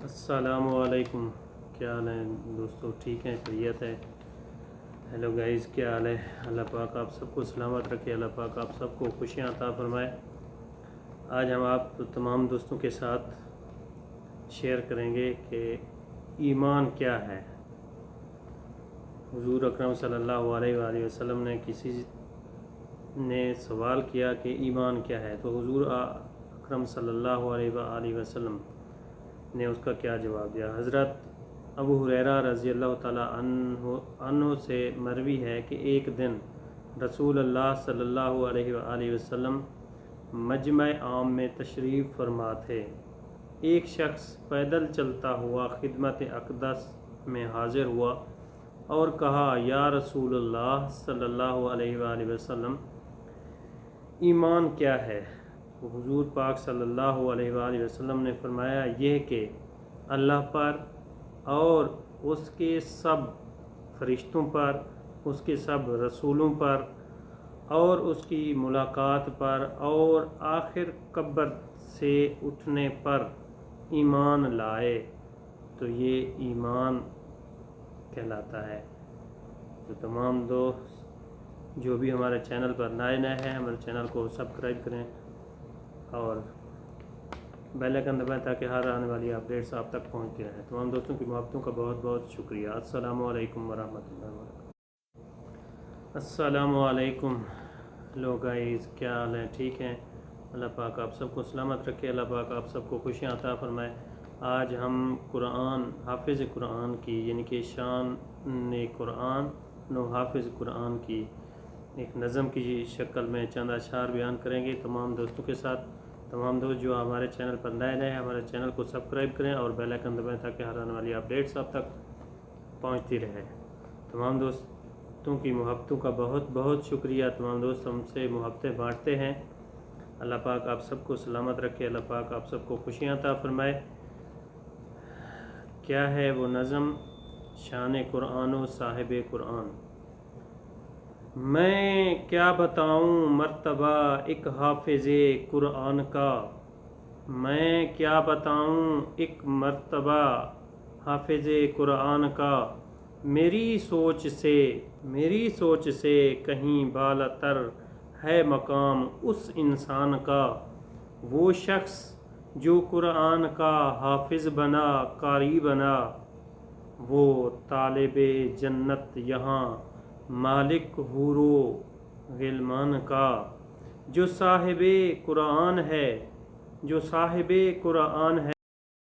अस्सलामुअलैकुम। क्या हाल है दोस्तों, ठीक हैं, खैरियत है। हेलो गाइस, क्या हाल है। अल्लाह पाक आप सबको सलामत रखे, अल्लाह पाक आप सबको खुशियाँ अता फरमाए। आज हम आप तमाम दोस्तों के साथ शेयर करेंगे कि ईमान क्या है। हुजूर अकरम सल्लल्लाहु अलैहि वसल्लम ने किसी ने सवाल किया कि ईमान क्या है, तो हुजूर अकरम सल्लल्लाहु अलैहि वसल्लम ने उसका क्या जवाब दिया। हज़रत अबू हुरैरा रज़ी अल्लाह ताला अन्हु से मरवी है कि एक दिन रसूल अल्लाह सल्लल्लाहु अलैहि वसल्लम मजमा आम में तशरीफ़ फरमा थे। एक शख्स पैदल चलता हुआ खिदमत अक़दस में हाज़िर हुआ और कहा, या रसूल अल्लाह सल्लल्लाहु अलैहि वसल्लम, ईमान क्या है। तो हुजूर पाक सल्लल्लाहु अलैहि वसल्लम ने फरमाया, यह कि अल्लाह पर और उसके सब फरिश्तों पर, उसके सब रसूलों पर और उसकी मुलाकात पर और आखिर कब्र से उठने पर ईमान लाए, तो ये ईमान कहलाता है। तो तमाम दोस्त जो भी हमारे चैनल पर नए हैं, हमारे चैनल को सब्सक्राइब करें और बेल आइकन दबाएं ताकि हर आने वाली अपडेट्स आप तक पहुंचती रहें। तमाम दोस्तों की मोहब्बतों का बहुत बहुत शुक्रिया। अस्सलामु अलैकुम वरहमतुल्लाहि वबरकातुहू। अस्सलामु अलैकुम। लो गाइस, क्या हाल है, ठीक हैं। अल्लाह पाक आप सबको सलामत रखे, अल्लाह पाक आप सबको खुशियाँ अता फरमाए। आज हम कुरान, हाफिज़ कुरान की, यानी कि शान कुरान नो हाफिज़ कुरान की एक नज़म की शक्ल में चंद अशार बयान करेंगे तमाम दोस्तों के साथ। तमाम दोस्त जो हमारे चैनल पर नए हैं, हमारे चैनल को सब्सक्राइब करें और बेल आइकन दबाएं ताकि हर आने वाली अपडेट्स आप तक पहुंचती रहे। तमाम दोस्तों की मोहब्बतों का बहुत बहुत शुक्रिया। तमाम दोस्त हमसे मोहब्बतें बांटते हैं। अल्लाह पाक आप सबको सलामत रखे, अल्लाह पाक आप सबको खुशियाँ अता फरमाए। क्या है वो नज़म, शान कुरान व साहिब कुरान। मैं क्या बताऊं मर्तबा एक हाफिज़े कुरान का, मैं क्या बताऊं एक मर्तबा हाफिज़े कुरान का। मेरी सोच से कहीं बालातर है मकाम उस इंसान का। वो शख्स जो कुरान का हाफिज़ बना, कारी बना, वो तालिबे जन्नत यहाँ मालिक हुरो गिलमान का। जो साहिबे कुरान है